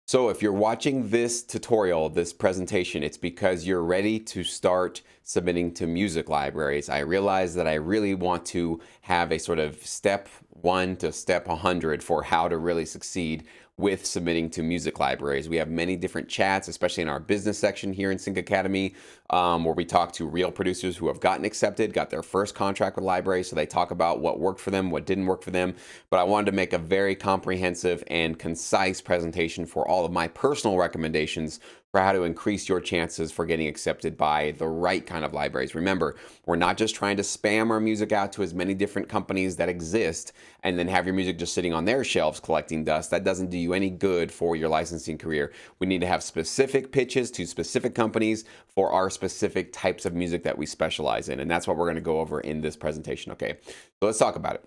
So if you're watching this tutorial, this presentation, it's because you're ready to start submitting to music libraries. I realize that I really want to have a sort of step 1 to step 100 for how to really succeed with submitting to music libraries. We have many different chats, especially in our business section here in Sync Academy, where we talk to real producers who have gotten accepted, got their first contract with libraries. So they talk about what worked for them, what didn't work for them. But I wanted to make a very comprehensive and concise presentation for all of my personal recommendations for how to increase your chances for getting accepted by the right kind of libraries. Remember, we're not just trying to spam our music out to as many different companies that exist and then have your music just sitting on their shelves collecting dust. That doesn't do you any good for your licensing career. We need to have specific pitches to specific companies for our specific types of music that we specialize in. And that's what we're going to go over in this presentation. Okay, so let's talk about it.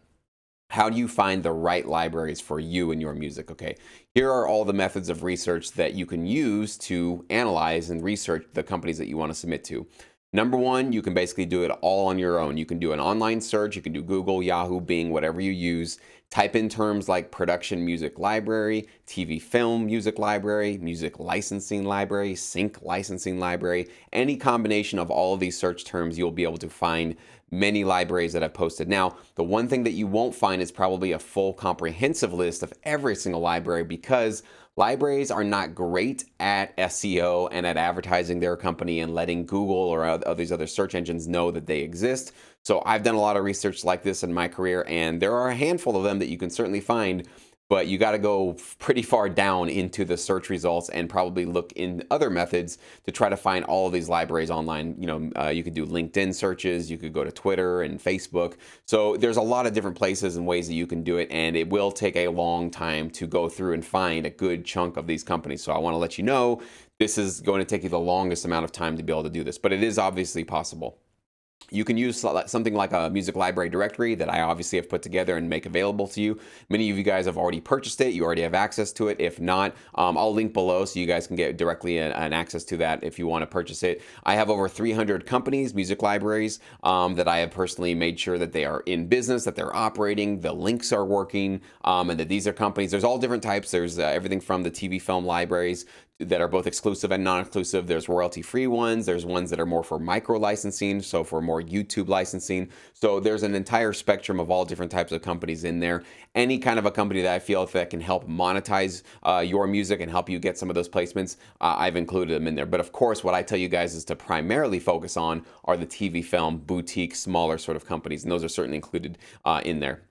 How do you find the right libraries for you and your music? Okay, here are all the methods of research that you can use to analyze and research the companies that you want to submit to. Number one, you can basically do it all on your own. You can do an online search. You can do Google, Yahoo, Bing, whatever you use. Type in terms like production music library, TV film music library, music licensing library, sync licensing library. Any combination of all of these search terms, you'll be able to find many libraries that I've posted. Now, the one thing that you won't find is probably a full comprehensive list of every single library, because libraries are not great at SEO and at advertising their company and letting Google or these other search engines know that they exist. So I've done a lot of research like this in my career, and there are a handful of them that you can certainly find, but you got to go pretty far down into the search results and probably look in other methods to try to find all of these libraries online. You could do LinkedIn searches, you could go to Twitter and Facebook. So there's a lot of different places and ways that you can do it, and it will take a long time to go through and find a good chunk of these companies. So I want to let you know this is going to take you the longest amount of time to be able to do this, but it is obviously possible. You can use something like a music library directory that I obviously have put together and make available to you. Many of you guys have already purchased it. You already have access to it. If not, I'll link below so you guys can get directly an access to that if you want to purchase it. I have over 300 companies, music libraries, that I have personally made sure that they are in business, that they're operating, the links are working, and that these are companies. There's all different types. There's everything from the TV film libraries that are both exclusive and non-exclusive. There's royalty-free ones. There's ones that are more for micro licensing, so for more YouTube licensing. So there's an entire spectrum of all different types of companies in there. Any kind of a company that I feel that can help monetize your music and help you get some of those placements, I've included them in there. But of course, what I tell you guys is to primarily focus on are the TV film, boutique, smaller sort of companies, and those are certainly included in there.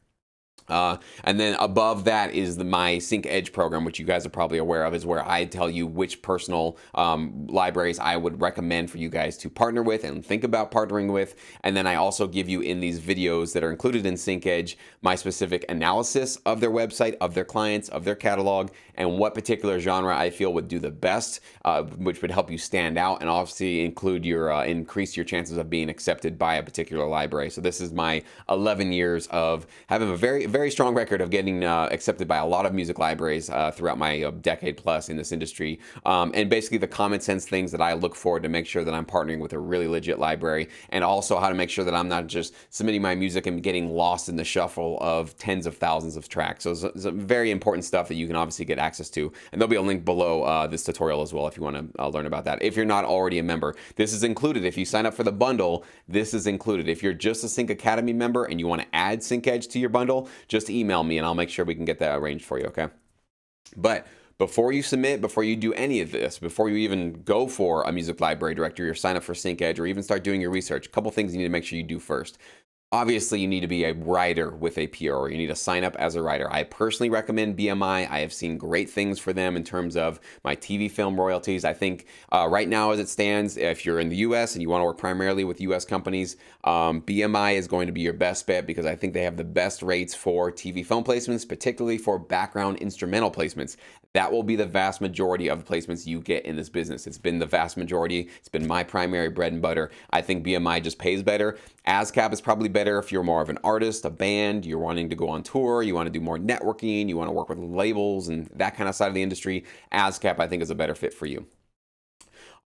And then above that is my Sync Edge program, which you guys are probably aware of, is where I tell you which personal libraries I would recommend for you guys to partner with and think about partnering with. And then I also give you in these videos that are included in Sync Edge my specific analysis of their website, of their clients, of their catalog, and what particular genre I feel would do the best, which would help you stand out and obviously include your increase your chances of being accepted by a particular library. So this is my 11 years of having a very strong record of getting accepted by a lot of music libraries throughout my decade plus in this industry. And basically the common sense things that I look for to make sure that I'm partnering with a really legit library, and also how to make sure that I'm not just submitting my music and getting lost in the shuffle of tens of thousands of tracks. So it's very important stuff that you can obviously get access to. And there'll be a link below this tutorial as well if you want to learn about that. If you're not already a member, this is included. If you sign up for the bundle, this is included. If you're just a Sync Academy member and you want to add Sync Edge to your bundle, just email me and I'll make sure we can get that arranged for you, okay? But before you submit, before you do any of this, before you even go for a music library directory or sign up for Sync Edge or even start doing your research, a couple things you need to make sure you do first. Obviously, you need to be a writer with a PRO. You need to sign up as a writer. I personally recommend BMI. I have seen great things for them in terms of my TV film royalties. I think right now as it stands, if you're in the US and you want to work primarily with US companies, BMI is going to be your best bet because I think they have the best rates for TV film placements, particularly for background instrumental placements. That will be the vast majority of the placements you get in this business. It's been the vast majority. It's been my primary bread and butter. I think BMI just pays better. ASCAP is probably better if you're more of an artist, a band, you're wanting to go on tour, you want to do more networking, you want to work with labels and that kind of side of the industry. ASCAP, I think, is a better fit for you.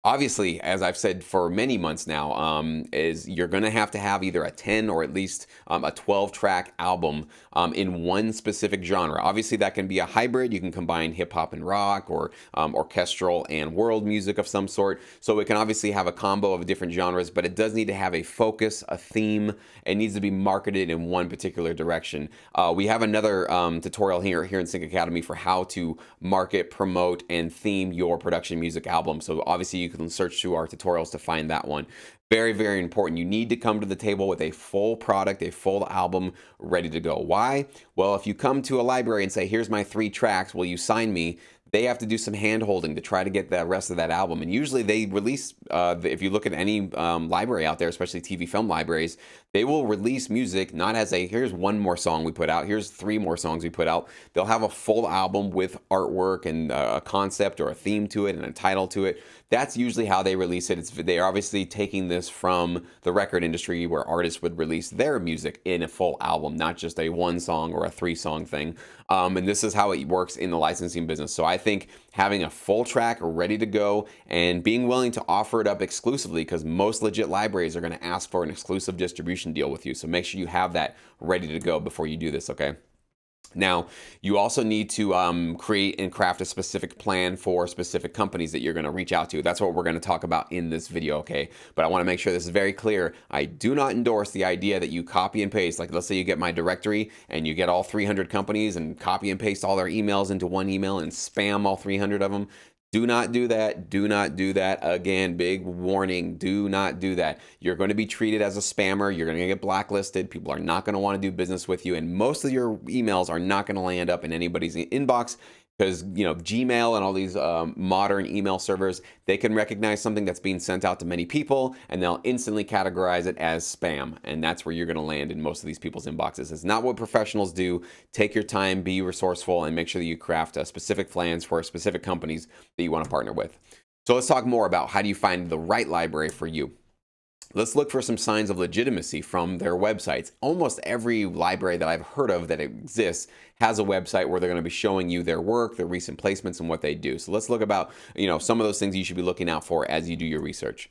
Obviously, as I've said for many months now, is you're going to have either a 10 or at least a 12-track album in one specific genre. Obviously, that can be a hybrid. You can combine hip hop and rock, or orchestral and world music of some sort. So it can obviously have a combo of different genres, but it does need to have a focus, a theme. It needs to be marketed in one particular direction. We have another tutorial here in Sync Academy for how to market, promote, and theme your production music album. So obviously, you can search through our tutorials to find that one. Very, very important. You need to come to the table with a full product, a full album ready to go. Why? Well, if you come to a library and say, here's my 3 tracks, will you sign me? They have to do some hand holding to try to get the rest of that album. And usually they release, if you look at any library out there, especially TV film libraries, they will release music not as a, here's 1 more song we put out, here's 3 more songs we put out. They'll have a full album with artwork and a concept or a theme to it and a title to it. That's usually how they release it. They're obviously taking this from the record industry, where artists would release their music in a full album, not just a 1 song or a 3-song thing. And this is how it works in the licensing business. So I think having a full track ready to go and being willing to offer it up exclusively, because most legit libraries are going to ask for an exclusive distribution deal with you. So make sure you have that ready to go before you do this, okay? Now, you also need to create and craft a specific plan for specific companies that you're going to reach out to. That's what we're going to talk about in this video, okay? But I want to make sure this is very clear. I do not endorse the idea that you copy and paste. Like, let's say you get my directory and you get all 300 companies and copy and paste all their emails into one email and spam all 300 of them. Do not do that. Do not do that. Again, big warning. Do not do that. You're going to be treated as a spammer. You're going to get blacklisted. People are not going to want to do business with you. And most of your emails are not going to land up in anybody's inbox, because, you know, Gmail and all these modern email servers, they can recognize something that's being sent out to many people, and they'll instantly categorize it as spam. And that's where you're going to land in most of these people's inboxes. It's not what professionals do. Take your time, be resourceful, and make sure that you craft specific plans for specific companies that you want to partner with. So let's talk more about how do you find the right library for you. Let's look for some signs of legitimacy from their websites. Almost every library that I've heard of that exists has a website where they're going to be showing you their work, their recent placements, and what they do. So let's look about, some of those things you should be looking out for as you do your research.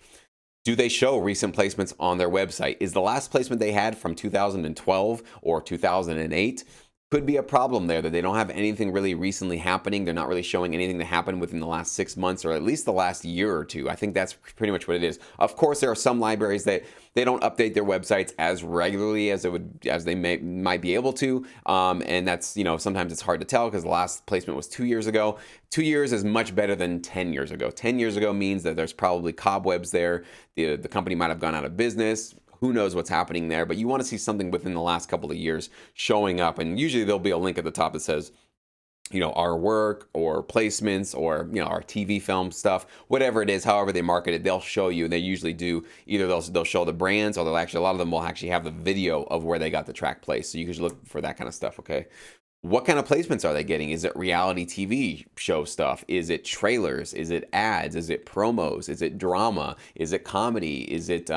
Do they show recent placements on their website? Is the last placement they had from 2012 or 2008? Could be a problem there, that they don't have anything really recently happening. They're not really showing anything that happened within the last 6 months, or at least the last year or two. I think that's pretty much what it is. Of course, there are some libraries that they don't update their websites as regularly as they might be able to, and that's, sometimes it's hard to tell because the last placement was 2 years ago. 2 years is much better than 10 years ago. 10 years ago means that there's probably cobwebs there. The company might have gone out of business. Who knows what's happening there, but you want to see something within the last couple of years showing up. And usually there'll be a link at the top that says, our work or placements, or, our TV film stuff, whatever it is, however they market it, they'll show you. And they usually do, either they'll show the brands, or a lot of them will actually have the video of where they got the track placed. So you can look for that kind of stuff, okay? What kind of placements are they getting? Is it reality TV show stuff? Is it trailers? Is it ads? Is it promos? Is it drama? Is it comedy? Is it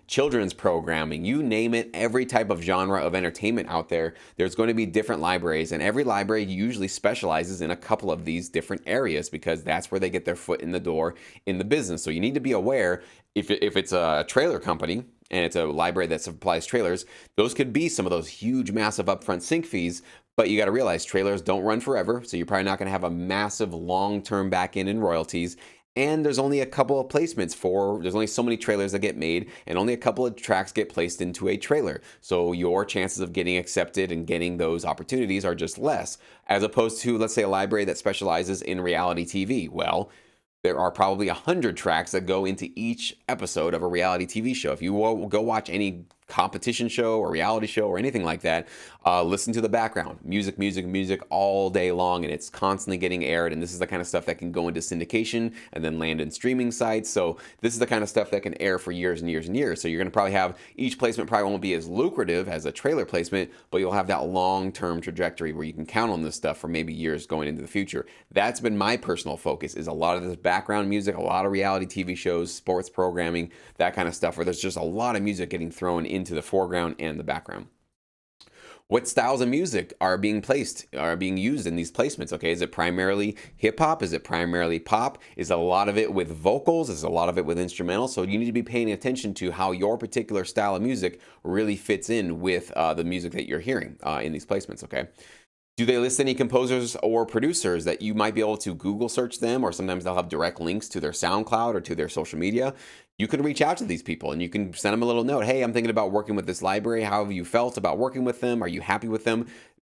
children's programming? You name it, every type of genre of entertainment out there, there's going to be different libraries, and every library usually specializes in a couple of these different areas, because that's where they get their foot in the door in the business. So you need to be aware, if it's a trailer company, and it's a library that supplies trailers, those could be some of those huge, massive upfront sync fees. But you got to realize trailers don't run forever, so you're probably not going to have a massive long-term back end in royalties. And there's only a couple of placements there's only so many trailers that get made, and only a couple of tracks get placed into a trailer. So your chances of getting accepted and getting those opportunities are just less, as opposed to, let's say, a library that specializes in reality TV. Well, there are probably 100 tracks that go into each episode of a reality TV show. If you go watch any competition show or reality show or anything like that, listen to the background. Music all day long, and it's constantly getting aired. And this is the kind of stuff that can go into syndication and then land in streaming sites. So this is the kind of stuff that can air for years and years and years. So you're going to probably have, each placement probably won't be as lucrative as a trailer placement, but you'll have that long-term trajectory where you can count on this stuff for maybe years going into the future. That's been my personal focus, is a lot of this background music, a lot of reality TV shows, sports programming, that kind of stuff, where there's just a lot of music getting thrown into the foreground and the background. What styles of music are being used in these placements? Okay, is it primarily hip hop? Is it primarily pop? Is a lot of it with vocals? Is a lot of it with instrumental? So you need to be paying attention to how your particular style of music really fits in with the music that you're hearing in these placements. Okay. Do they list any composers or producers that you might be able to Google search them, or sometimes they'll have direct links to their SoundCloud or to their social media? You can reach out to these people and you can send them a little note. Hey, I'm thinking about working with this library. How have you felt about working with them? Are you happy with them?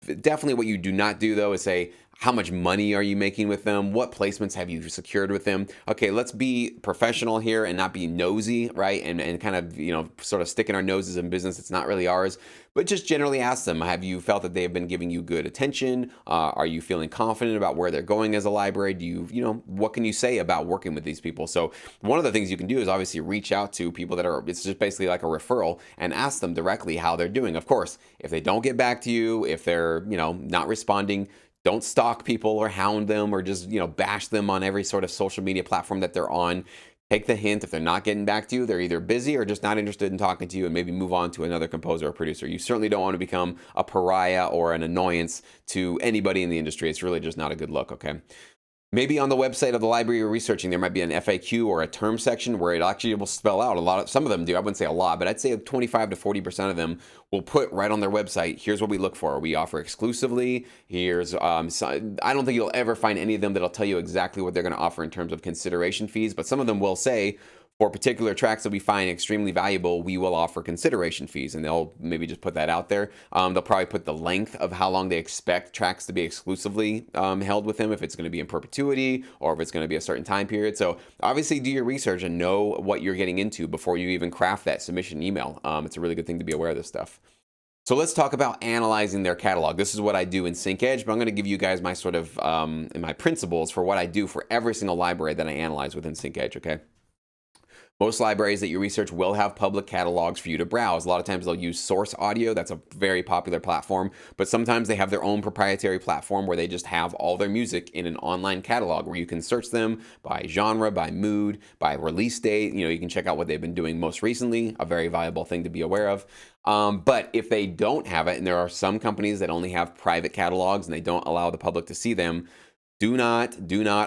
Definitely what you do not do though is say, how much money are you making with them? What placements have you secured with them? Okay, let's be professional here and not be nosy, right? And kind of, sort of sticking our noses in business. It's not really ours, but just generally ask them, have you felt that they've been giving you good attention? Are you feeling confident about where they're going as a library? What can you say about working with these people? So one of the things you can do is obviously reach out to people it's just basically like a referral, and ask them directly how they're doing. Of course, if they don't get back to you, if they're, not responding, don't stalk people or hound them or just, bash them on every sort of social media platform that they're on. Take the hint. If they're not getting back to you, they're either busy or just not interested in talking to you, and maybe move on to another composer or producer. You certainly don't want to become a pariah or an annoyance to anybody in the industry. It's really just not a good look, okay? Maybe on the website of the library you're researching, there might be an FAQ or a term section where it actually will spell out some of them do. I wouldn't say a lot, but I'd say 25 to 40% of them will put right on their website, here's what we look for. We offer exclusively. I don't think you'll ever find any of them that'll tell you exactly what they're going to offer in terms of consideration fees, but some of them will say, for particular tracks that we find extremely valuable, we will offer consideration fees, and they'll maybe just put that out there. They'll probably put the length of how long they expect tracks to be exclusively held with them, if it's going to be in perpetuity or if it's going to be a certain time period. So obviously do your research and know what you're getting into before you even craft that submission email. It's a really good thing to be aware of this stuff. So let's talk about analyzing their catalog. This is what I do in SyncEdge, but I'm going to give you guys my sort of my principles for what I do for every single library that I analyze within SyncEdge, okay? Most libraries that you research will have public catalogs for you to browse. A lot of times they'll use Source Audio. That's a very popular platform, but sometimes they have their own proprietary platform where they just have all their music in an online catalog where you can search them by genre, by mood, by release date. You can check out what they've been doing most recently, a very valuable thing to be aware of. But if they don't have it, and there are some companies that only have private catalogs and they don't allow the public to see them, do not,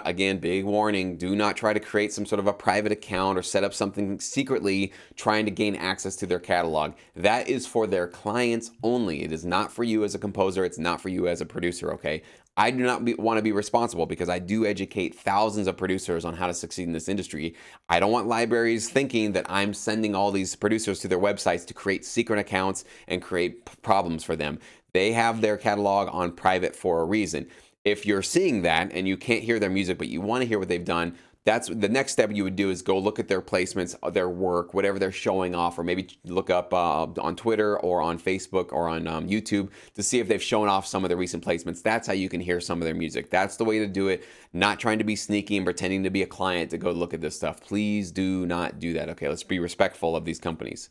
again, big warning, do not try to create some sort of a private account or set up something secretly trying to gain access to their catalog. That is for their clients only. It is not for you as a composer. It's not for you as a producer, okay? I do not want to be responsible because I do educate thousands of producers on how to succeed in this industry. I don't want libraries thinking that I'm sending all these producers to their websites to create secret accounts and create problems for them. They have their catalog on private for a reason. If you're seeing that and you can't hear their music, but you want to hear what they've done, that's the next step you would do is go look at their placements, their work, whatever they're showing off, or maybe look up on Twitter or on Facebook or on YouTube to see if they've shown off some of the recent placements. That's how you can hear some of their music. That's the way to do it. Not trying to be sneaky and pretending to be a client to go look at this stuff. Please do not do that. Okay, let's be respectful of these companies.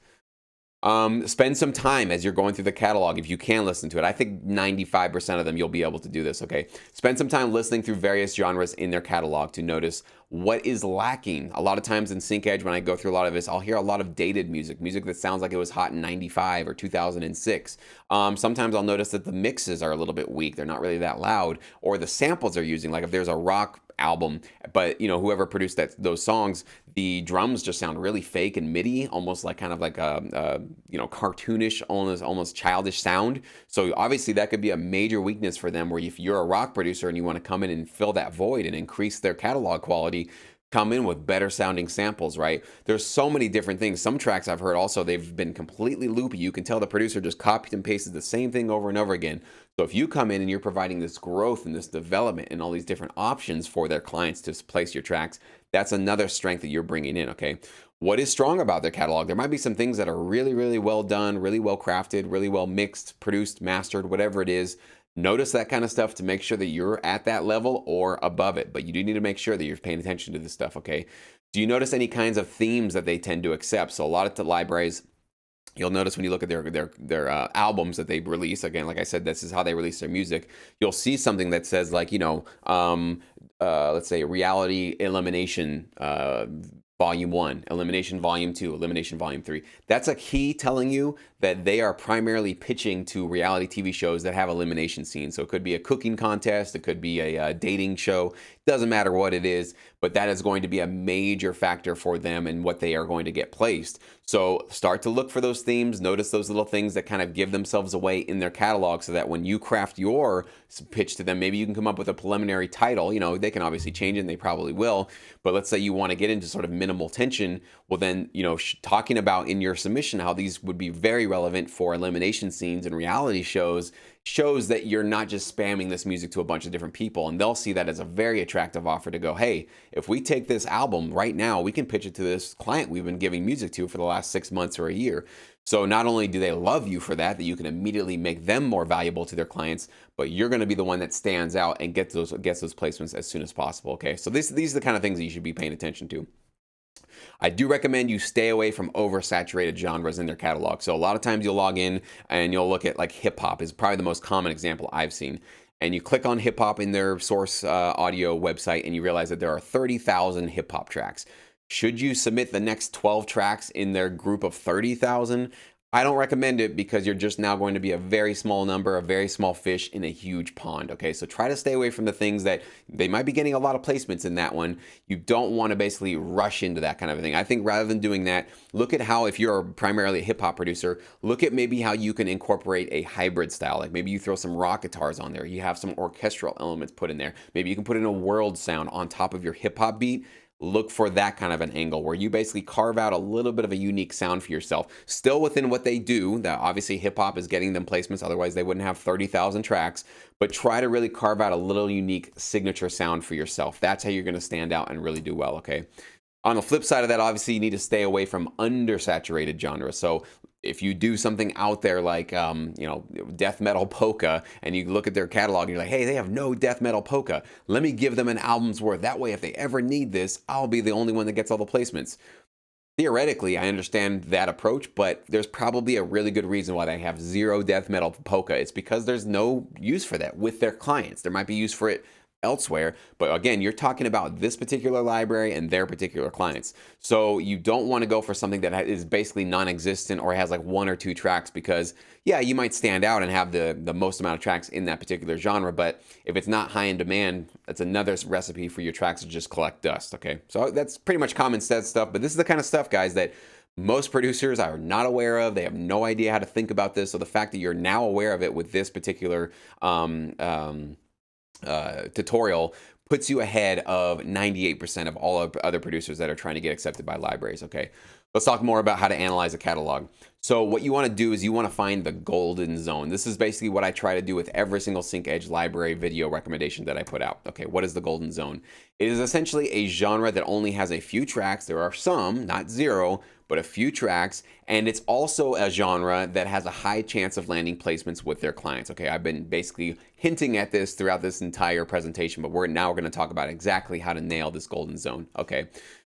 Spend some time as you're going through the catalog if you can listen to it. I think 95% of them you'll be able to do this, okay? Spend some time listening through various genres in their catalog to notice what is lacking. A lot of times in SyncEdge, when I go through a lot of this, I'll hear a lot of dated music that sounds like it was hot in 95 or 2006. Sometimes I'll notice that the mixes are a little bit weak. They're not really that loud. Or the samples they're using, like if there's a rock album, but whoever produced those songs, the drums just sound really fake and MIDI, almost like kind of like a cartoonish, almost childish sound. So obviously that could be a major weakness for them, where if you're a rock producer and you want to come in and fill that void and increase their catalog quality, come in with better sounding samples, right? There's so many different things. Some tracks I've heard also, they've been completely loopy. You can tell the producer just copied and pasted the same thing over and over again. So if you come in and you're providing this growth and this development and all these different options for their clients to place your tracks, that's another strength that you're bringing in, okay? What is strong about their catalog? There might be some things that are really, really well done, really well crafted, really well mixed, produced, mastered, whatever it is. Notice that kind of stuff to make sure that you're at that level or above it. But you do need to make sure that you're paying attention to this stuff, okay? Do you notice any kinds of themes that they tend to accept? So a lot of the libraries, you'll notice when you look at their albums that they release, again, like I said, this is how they release their music. You'll see something that says like, let's say Reality Elimination Volume 1, Elimination Volume 2, Elimination Volume 3. That's a key telling you that they are primarily pitching to reality TV shows that have elimination scenes. So it could be a cooking contest, it could be a dating show, doesn't matter what it is, but that is going to be a major factor for them and what they are going to get placed. So start to look for those themes, notice those little things that kind of give themselves away in their catalog, so that when you craft your pitch to them, maybe you can come up with a preliminary title. You know, they can obviously change it, and they probably will, but let's say you want to get into sort of minimal tension. Well, then, you know, talking about in your submission how these would be very relevant for elimination scenes and reality shows that you're not just spamming this music to a bunch of different people, and they'll see that as a very attractive offer to go, hey, if we take this album right now, we can pitch it to this client we've been giving music to for the last 6 months or a year. So not only do they love you for that you can immediately make them more valuable to their clients, but you're going to be the one that stands out and gets those placements as soon as possible. Okay, so these are the kind of things that you should be paying attention to. I do recommend you stay away from oversaturated genres in their catalog. So a lot of times you'll log in and you'll look at, like, hip hop is probably the most common example I've seen. And you click on hip hop in their source audio website, and you realize that there are 30,000 hip hop tracks. Should you submit the next 12 tracks in their group of 30,000? I don't recommend it, because you're just now going to be a very small number, a very small fish in a huge pond. Okay, so try to stay away from the things that they might be getting a lot of placements in that one. You don't want to basically rush into that kind of a thing. I think rather than doing that, look at how, if you're primarily a hip hop producer, look at maybe how you can incorporate a hybrid style. Like maybe you throw some rock guitars on there, you have some orchestral elements put in there. Maybe you can put in a world sound on top of your hip hop beat. Look for that kind of an angle where you basically carve out a little bit of a unique sound for yourself, still within what they do. That obviously hip hop is getting them placements, otherwise they wouldn't have 30,000 tracks, but try to really carve out a little unique signature sound for yourself. That's how you're going to stand out and really do well. Okay. On the flip side of that, obviously you need to stay away from undersaturated genres. So if you do something out there like, death metal polka, and you look at their catalog and you're like, hey, they have no death metal polka. Let me give them an album's worth. That way, if they ever need this, I'll be the only one that gets all the placements. Theoretically, I understand that approach, but there's probably a really good reason why they have zero death metal polka. It's because there's no use for that with their clients. There might be use for it elsewhere, but again, you're talking about this particular library and their particular clients. So you don't want to go for something that is basically non-existent or has like 1 or 2 tracks, because yeah, you might stand out and have the most amount of tracks in that particular genre, but if it's not high in demand, that's another recipe for your tracks to just collect dust. Okay, so that's pretty much common sense stuff, but this is the kind of stuff, guys, that most producers are not aware of. They have no idea how to think about this. So the fact that you're now aware of it with this particular tutorial puts you ahead of 98% of all of other producers that are trying to get accepted by libraries. Okay, let's talk more about how to analyze a catalog. So what you want to do is you want to find the golden zone. This is basically what I try to do with every single SyncEdge library video recommendation that I put out. Okay, what is the golden zone? It is essentially a genre that only has a few tracks. There are some, not zero, but a few tracks, and it's also a genre that has a high chance of landing placements with their clients. Okay, I've been basically hinting at this throughout this entire presentation, but we're going to talk about exactly how to nail this golden zone. Okay,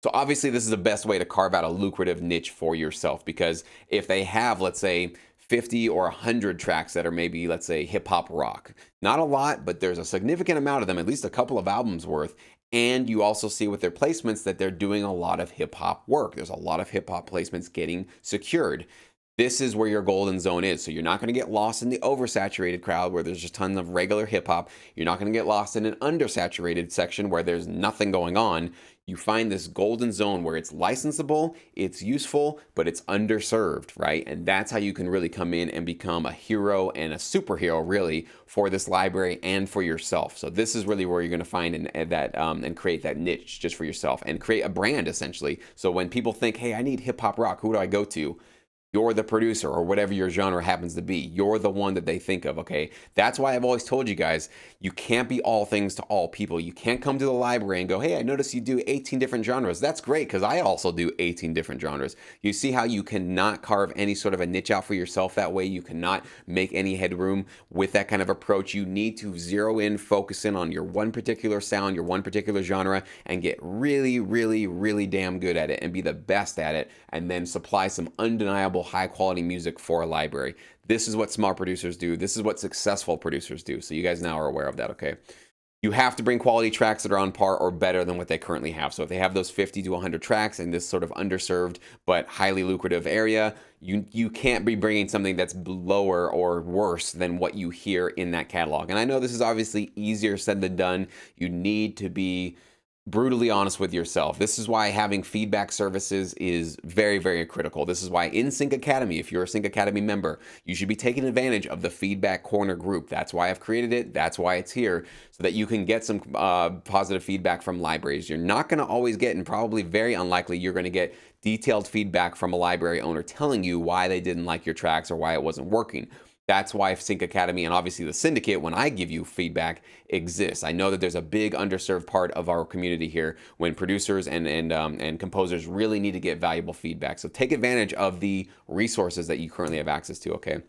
so obviously this is the best way to carve out a lucrative niche for yourself, because if they have, let's say, 50 or 100 tracks that are maybe, let's say, hip hop rock, not a lot, but there's a significant amount of them, at least a couple of albums worth. And you also see with their placements that they're doing a lot of hip hop work. There's a lot of hip hop placements getting secured. This is where your golden zone is. So you're not going to get lost in the oversaturated crowd where there's just tons of regular hip hop. You're not going to get lost in an undersaturated section where there's nothing going on. You find this golden zone where it's licensable, it's useful, but it's underserved, right? And that's how you can really come in and become a hero and a superhero, really, for this library and for yourself. So this is really where you're going to find and create that niche just for yourself and create a brand, essentially. So when people think, hey, I need hip hop rock, who do I go to? You're the producer, or whatever your genre happens to be. You're the one that they think of, okay? That's why I've always told you guys, you can't be all things to all people. You can't come to the library and go, hey, I noticed you do 18 different genres. That's great, because I also do 18 different genres. You see how you cannot carve any sort of a niche out for yourself that way? You cannot make any headroom with that kind of approach. You need to zero in, focus in on your one particular sound, your one particular genre, and get really, really, really damn good at it and be the best at it, and then supply some undeniable high quality music for a library. This is what smart producers do. This is what successful producers do. So you guys now are aware of that, okay? You have to bring quality tracks that are on par or better than what they currently have. So if they have those 50 to 100 tracks in this sort of underserved but highly lucrative area, you can't be bringing something that's lower or worse than what you hear in that catalog. And I know this is obviously easier said than done. You need to be brutally honest with yourself. This is why having feedback services is very, very critical. This is why in Sync Academy, if you're a Sync Academy member, you should be taking advantage of the Feedback Corner group. That's why I've created it. That's why it's here, so that you can get some positive feedback from libraries. You're not going to always get, and probably very unlikely, you're going to get detailed feedback from a library owner telling you why they didn't like your tracks or why it wasn't working. That's why Sync Academy and obviously the Syndicate, when I give you feedback, exists. I know that there's a big underserved part of our community here when producers and composers really need to get valuable feedback. So take advantage of the resources that you currently have access to, okay?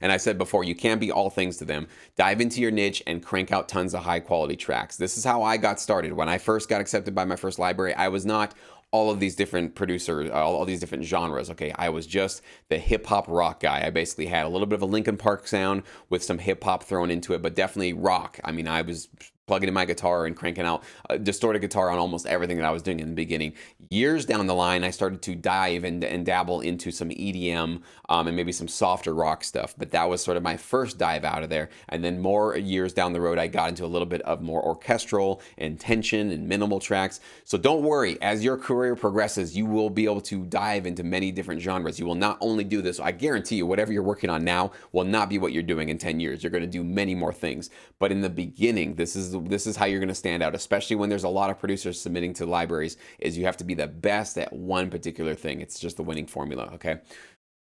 And I said before, you can't be all things to them. Dive into your niche and crank out tons of high quality tracks. This is how I got started. When I first got accepted by my first library, I was not all of these different producers, all these different genres, okay? I was just the hip-hop rock guy. I basically had a little bit of a Linkin Park sound with some hip-hop thrown into it, but definitely rock. I mean, I was plugging in my guitar and cranking out a distorted guitar on almost everything that I was doing in the beginning. Years down the line, I started to dive and dabble into some EDM and maybe some softer rock stuff, but that was sort of my first dive out of there. And then more years down the road, I got into a little bit of more orchestral and tension and minimal tracks. So don't worry, as your career progresses, you will be able to dive into many different genres. You will not only do this, I guarantee you, whatever you're working on now will not be what you're doing in 10 years. You're going to do many more things. But in the beginning, this is how you're going to stand out, especially when there's a lot of producers submitting to libraries, is you have to be the best at one particular thing. It's just the winning formula, okay?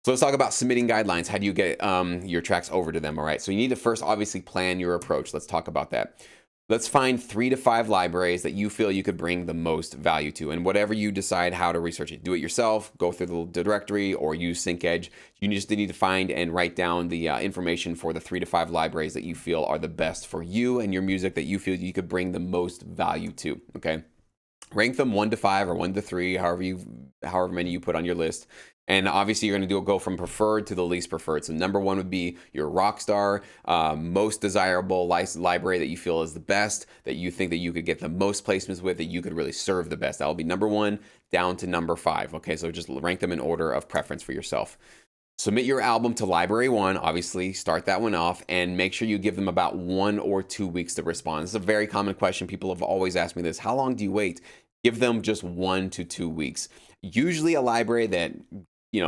So let's talk about submitting guidelines. How do you get your tracks over to them, all right? So you need to first obviously plan your approach. Let's talk about that. Let's find 3 to 5 libraries that you feel you could bring the most value to. And whatever you decide how to research it, do it yourself, go through the directory, or use SyncEdge. You just need to find and write down the information for the 3 to 5 libraries that you feel are the best for you and your music, that you feel you could bring the most value to, okay? Rank them 1 to 5 or 1 to 3, however many you put on your list. And obviously, you're going to go from preferred to the least preferred. So number 1 would be your rock star, most desirable library that you feel is the best, that you think that you could get the most placements with, that you could really serve the best. That will be number 1 down to number 5. Okay, so just rank them in order of preference for yourself. Submit your album to library 1, obviously start that one off, and make sure you give them about 1 or 2 weeks to respond. This is a very common question. People have always asked me this. How long do you wait? Give them just 1 to 2 weeks. Usually a library that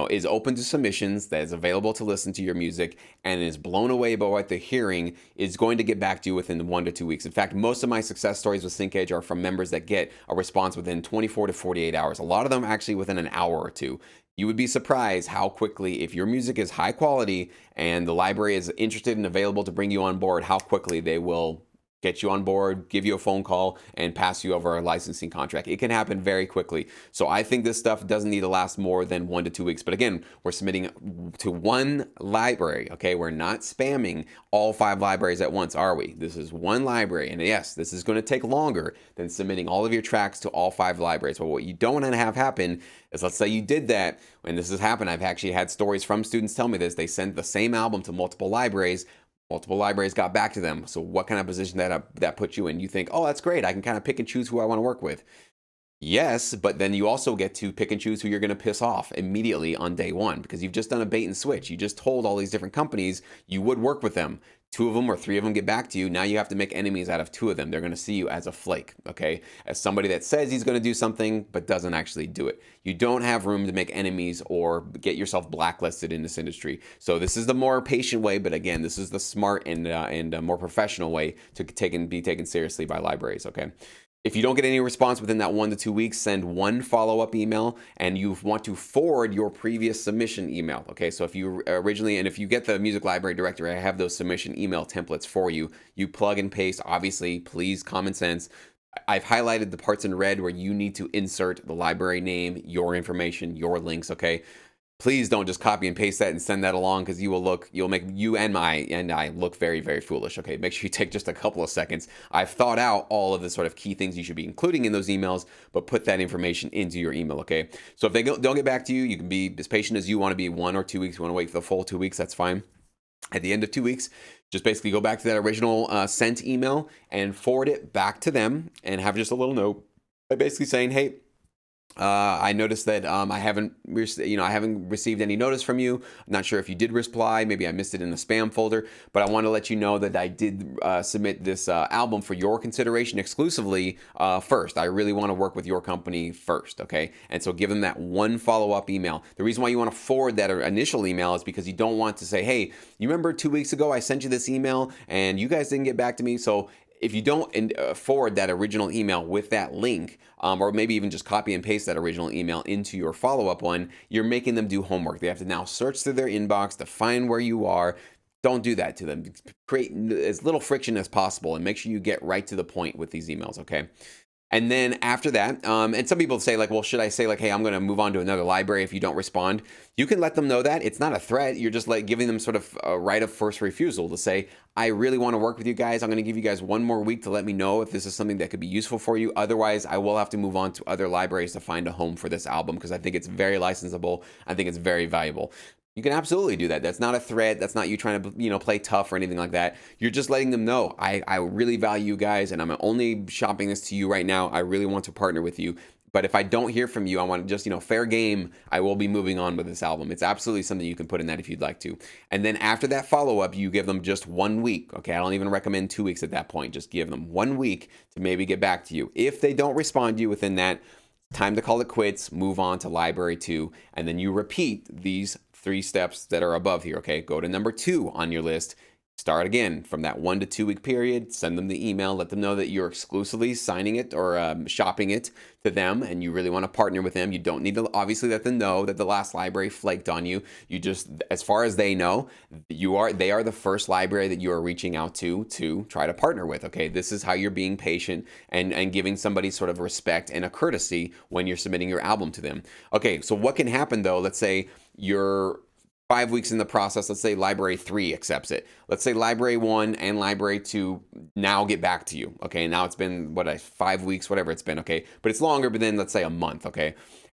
is open to submissions, that is available to listen to your music, and is blown away by what they're hearing, is going to get back to you within 1 to 2 weeks. In fact, most of my success stories with SyncEdge are from members that get a response within 24 to 48 hours. A lot of them actually within an hour or two. You would be surprised how quickly, if your music is high quality and the library is interested and available to bring you on board, how quickly they will get you on board, give you a phone call, and pass you over a licensing contract. It can happen very quickly. So I think this stuff doesn't need to last more than 1 to 2 weeks. But again, we're submitting to one library, okay? We're not spamming all 5 libraries at once, are we? This is one library. And yes, this is going to take longer than submitting all of your tracks to all 5 libraries. But what you don't want to have happen is, let's say you did that, and this has happened. I've actually had stories from students tell me this. They sent the same album to multiple libraries. Multiple libraries got back to them. So what kind of position that puts you in? You think, oh, that's great. I can kind of pick and choose who I want to work with. Yes, but then you also get to pick and choose who you're going to piss off immediately on day 1, because you've just done a bait and switch. You just told all these different companies you would work with them. 2 of them or 3 of them get back to you. Now you have to make enemies out of 2 of them. They're going to see you as a flake, okay? As somebody that says he's going to do something but doesn't actually do it. You don't have room to make enemies or get yourself blacklisted in this industry. So this is the more patient way, but again, this is the smart and more professional way to be taken seriously by libraries, okay? If you don't get any response within that 1 to 2 weeks, send 1 follow-up email, and you want to forward your previous submission email. Okay, so if you if you get the music library directory, I have those submission email templates for you. You plug and paste, obviously, please, common sense. I've highlighted the parts in red where you need to insert the library name, your information, your links, okay? Please don't just copy and paste that and send that along, because you'll make you and I look very, very foolish. Okay, make sure you take just a couple of seconds. I've thought out all of the sort of key things you should be including in those emails, but put that information into your email. Okay, so if they don't get back to you, you can be as patient as you want to be. 1 or 2 weeks. You want to wait for the full 2 weeks, that's fine. At the end of 2 weeks, just basically go back to that original sent email and forward it back to them and have just a little note by basically saying, hey, I noticed that I haven't received any notice from you. I'm not sure if you did reply. Maybe I missed it in the spam folder. But I want to let you know that I did submit this album for your consideration exclusively first. I really want to work with your company first, okay? And so give them that one follow-up email. The reason why you want to forward that initial email is because you don't want to say, hey, you remember 2 weeks ago I sent you this email and you guys didn't get back to me. So if you don't forward that original email with that link, or maybe even just copy and paste that original email into your follow-up one, you're making them do homework. They have to now search through their inbox to find where you are. Don't do that to them. Create as little friction as possible and make sure you get right to the point with these emails, okay? And then after that, and some people say like, well, should I say like, hey, I'm going to move on to another library if you don't respond? You can let them know that. It's not a threat. You're just like giving them sort of a right of first refusal to say, I really want to work with you guys. I'm going to give you guys one more week to let me know if this is something that could be useful for you. Otherwise, I will have to move on to other libraries to find a home for this album because I think it's very licensable. I think it's very valuable. You can absolutely do that. That's not a threat. That's not you trying to, play tough or anything like that. You're just letting them know, I really value you guys and I'm only shopping this to you right now. I really want to partner with you. But if I don't hear from you, I want to just, fair game. I will be moving on with this album. It's absolutely something you can put in that if you'd like to. And then after that follow-up, you give them just 1 week. Okay, I don't even recommend 2 weeks at that point. Just give them 1 week to maybe get back to you. If they don't respond to you within that, time to call it quits, move on to library 2, and then you repeat these 3 steps that are above here, okay? Go to number 2 on your list. Start again from that 1 to 2 week period. Send them the email. Let them know that you're exclusively signing it or shopping it to them and you really want to partner with them. You don't need to obviously let them know that the last library flaked on you. You just, as far as they know, they are the first library that you are reaching out to try to partner with, okay? This is how you're being patient and giving somebody sort of respect and a courtesy when you're submitting your album to them. Okay, so what can happen though? Let's say you're 5 weeks in the process. Let's say library 3 accepts it. Let's say library 1 and library 2 now get back to you. Okay, now it's been 5 weeks, whatever it's been. Okay, but it's longer. But then let's say a month. Okay,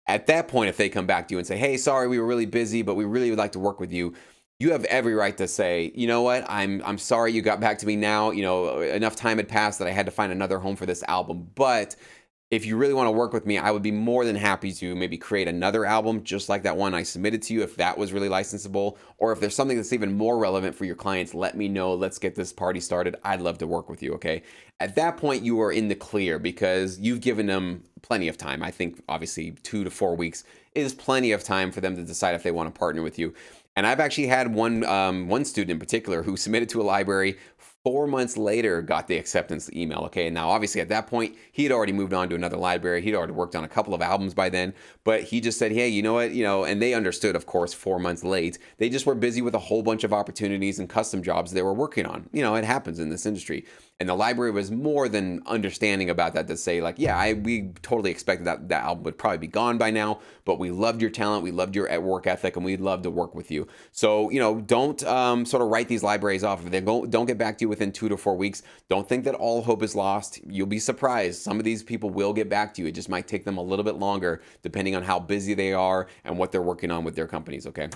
at that point, if they come back to you and say, "Hey, sorry, we were really busy, but we really would like to work with you," you have every right to say, "You know what? I'm sorry you got back to me now. Enough time had passed that I had to find another home for this album, but." If you really want to work with me, I would be more than happy to maybe create another album just like that one I submitted to you if that was really licensable. Or if there's something that's even more relevant for your clients, let me know. Let's get this party started. I'd love to work with you, okay? At that point, you are in the clear because you've given them plenty of time. I think obviously 2 to 4 weeks is plenty of time for them to decide if they want to partner with you. And I've actually had one student in particular who submitted to a library 4 months later got the acceptance email. Okay, and now obviously at that point he had already moved on to another library. He'd already worked on a couple of albums by then, but he just said, hey, you know what, and they understood, of course, 4 months late. They just were busy with a whole bunch of opportunities and custom jobs they were working on. It happens in this industry. And the library was more than understanding about that to say like, yeah, we totally expected that album would probably be gone by now, but we loved your talent, we loved your work ethic, and we'd love to work with you. So, don't sort of write these libraries off. If they don't get back to you within 2 to 4 weeks, don't think that all hope is lost. You'll be surprised. Some of these people will get back to you. It just might take them a little bit longer depending on how busy they are and what they're working on with their companies, okay?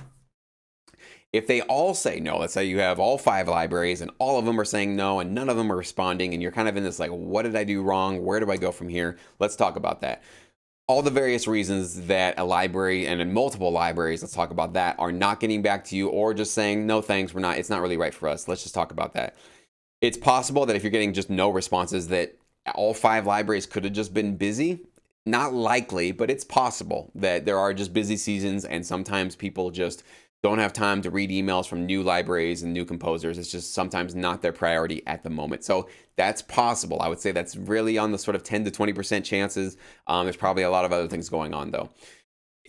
If they all say no, let's say you have all 5 libraries and all of them are saying no and none of them are responding and you're kind of in this like, what did I do wrong? Where do I go from here? Let's talk about that. All the various reasons that a library and in multiple libraries, let's talk about that, are not getting back to you or just saying, no thanks, it's not really right for us. Let's just talk about that. It's possible that if you're getting just no responses that all 5 libraries could have just been busy. Not likely, but it's possible that there are just busy seasons and sometimes people just don't have time to read emails from new libraries and new composers. It's just sometimes not their priority at the moment. So that's possible. I would say that's really on the sort of 10 to 20% chances. There's probably a lot of other things going on though.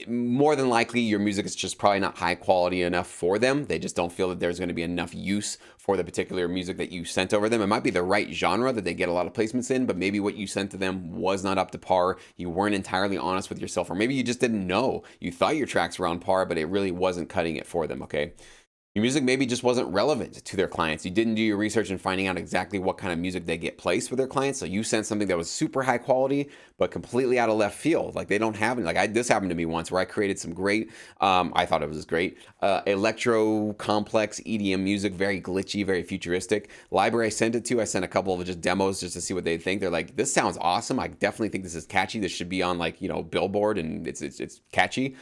More than likely, your music is just probably not high quality enough for them. They just don't feel that there's going to be enough use for the particular music that you sent over them. It might be the right genre that they get a lot of placements in, but maybe what you sent to them was not up to par. You weren't entirely honest with yourself, or maybe you just didn't know. You thought your tracks were on par, but it really wasn't cutting it for them, okay? Your music maybe just wasn't relevant to their clients. You didn't do your research in finding out exactly what kind of music they get placed for their clients. So you sent something that was super high quality, but completely out of left field. Like they don't have it. This happened to me once where I created some great, I thought it was great, electro complex EDM music, very glitchy, very futuristic. Library I sent it to, I sent a couple of just demos just to see what they think. They're like, this sounds awesome. I definitely think this is catchy. This should be on Billboard, and it's catchy.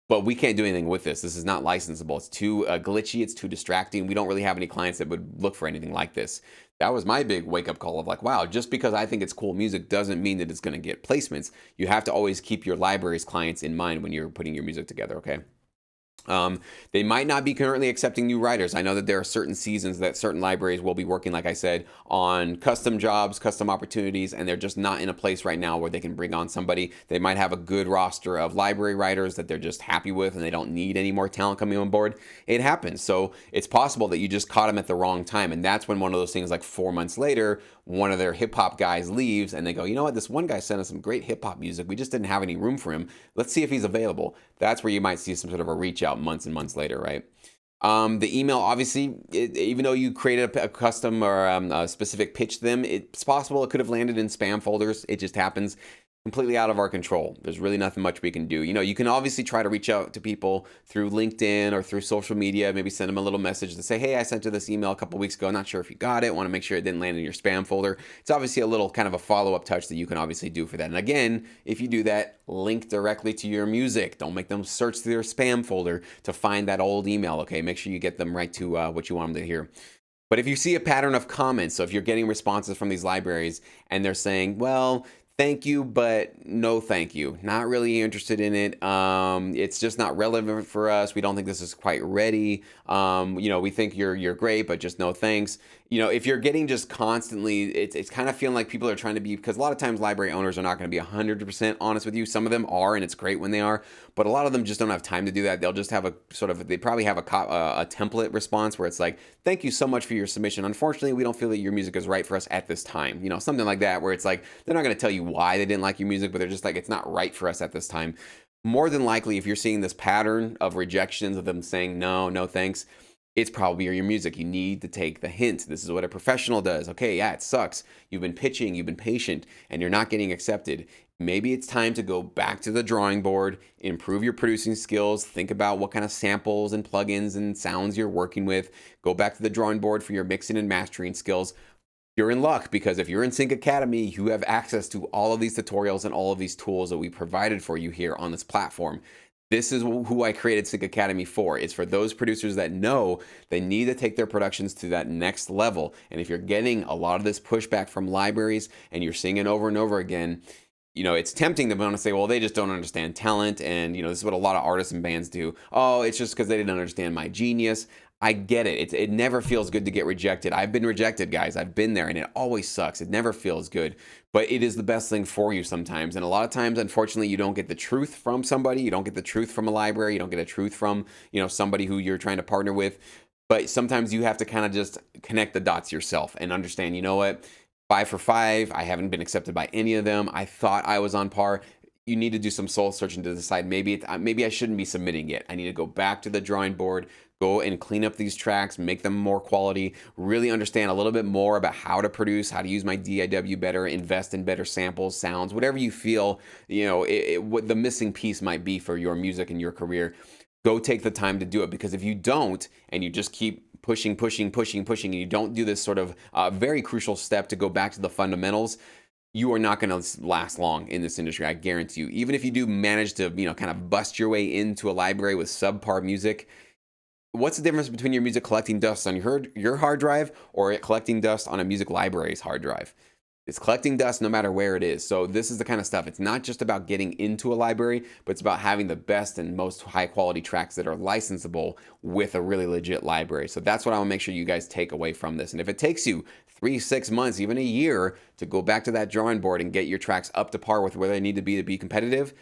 But we can't do anything with this. This is not licensable. It's too glitchy. It's too distracting. We don't really have any clients that would look for anything like this. That was my big wake-up call of wow, just because I think it's cool music doesn't mean that it's going to get placements. You have to always keep your library's clients in mind when you're putting your music together, okay? They might not be currently accepting new writers. I know that there are certain seasons that certain libraries will be working, like I said, on custom jobs, custom opportunities, and they're just not in a place right now where they can bring on somebody. They might have a good roster of library writers that they're just happy with and they don't need any more talent coming on board. It happens. So it's possible that you just caught them at the wrong time. And that's when one of those things, like 4 months later, one of their hip hop guys leaves and they go, you know what, this one guy sent us some great hip hop music. We just didn't have any room for him. Let's see if he's available. That's where you might see some sort of a reach out months and months later, right? The email, obviously, even though you created a custom or a specific pitch to them, it's possible it could have landed in spam folders. It just happens. Completely out of our control. There's really nothing much we can do. You can obviously try to reach out to people through LinkedIn or through social media, maybe send them a little message to say, hey, I sent you this email a couple weeks ago. Not sure if you got it. Want to make sure it didn't land in your spam folder. It's obviously a little kind of a follow-up touch that you can obviously do for that. And again, if you do that, link directly to your music. Don't make them search through their spam folder to find that old email, okay? Make sure you get them right to what you want them to hear. But if you see a pattern of comments, so if you're getting responses from these libraries and they're saying, well, thank you, but no thank you. Not really interested in it. It's just not relevant for us. We don't think this is quite ready. We think you're great, but just no thanks. If you're getting just constantly, it's kind of feeling like people are trying to be, because a lot of times library owners are not going to be 100% honest with you. Some of them are, and it's great when they are, but a lot of them just don't have time to do that. They'll just have they probably have a template response where it's like, thank you so much for your submission. Unfortunately, we don't feel that your music is right for us at this time. Something like that, where it's like, they're not going to tell you why they didn't like your music, but they're just like, it's not right for us at this time. More than likely, if you're seeing this pattern of rejections of them saying no thanks, it's probably your music. You need to take the hint. This is what a professional does. Okay, yeah, it sucks. You've been pitching, you've been patient, and you're not getting accepted. Maybe it's time to go back to the drawing board, improve your producing skills, think about what kind of samples and plugins and sounds you're working with. Go back to the drawing board for your mixing and mastering skills. You're in luck, because if you're in Sync Academy, you have access to all of these tutorials and all of these tools that we provided for you here on this platform. This is who I created Sync Academy for. It's for those producers that know they need to take their productions to that next level. And if you're getting a lot of this pushback from libraries and you're seeing it over and over again, it's tempting to want to say, well, they just don't understand talent. And, this is what a lot of artists and bands do. Oh, it's just because they didn't understand my genius. I get it. It never feels good to get rejected. I've been rejected, guys. I've been there, and it always sucks. It never feels good, but it is the best thing for you sometimes. And a lot of times, unfortunately, you don't get the truth from somebody. You don't get the truth from a library. You don't get the truth from, somebody who you're trying to partner with. But sometimes you have to kind of just connect the dots yourself and understand, you know what? 5 for 5. I haven't been accepted by any of them. I thought I was on par. You need to do some soul searching to decide maybe I shouldn't be submitting it. I need to go back to the drawing board, go and clean up these tracks, make them more quality, really understand a little bit more about how to produce, how to use my DIW better, invest in better samples, sounds, whatever you feel, what the missing piece might be for your music and your career. Go take the time to do it, because if you don't, and you just keep pushing, and you don't do this sort of very crucial step to go back to the fundamentals, you are not going to last long in this industry. I guarantee you. Even if you do manage to, kind of bust your way into a library with subpar music, what's the difference between your music collecting dust on your hard drive or it collecting dust on a music library's hard drive? It's collecting dust no matter where it is. So this is the kind of stuff. It's not just about getting into a library, but it's about having the best and most high quality tracks that are licensable with a really legit library. So that's what I want to make sure you guys take away from this. And if it takes you 3, 6 months, even a year to go back to that drawing board and get your tracks up to par with where they need to be competitive,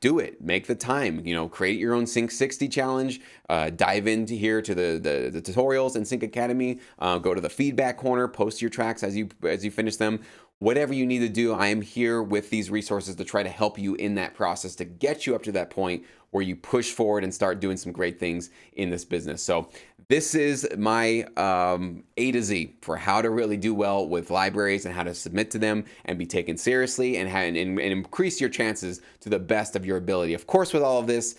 do it. Make the time. Create your own Sync 60 challenge. Dive into here to the tutorials in Sync Academy. Go to the feedback corner. Post your tracks as you finish them. whatever you need to do, I am here with these resources to try to help you in that process to get you up to that point where you push forward and start doing some great things in this business. So this is my A to Z for how to really do well with libraries and how to submit to them and be taken seriously and increase your chances to the best of your ability. Of course, with all of this,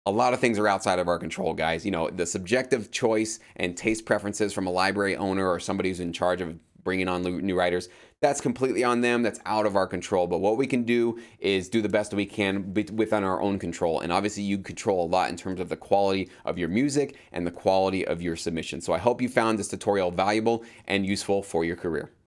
a lot of things are outside of our control, guys. You know, the subjective choice and taste preferences from a library owner or somebody who's in charge of bringing on new writers, that's completely on them. That's out of our control. But what we can do is do the best we can within our own control. And obviously, you control a lot in terms of the quality of your music and the quality of your submission. So I hope you found this tutorial valuable and useful for your career.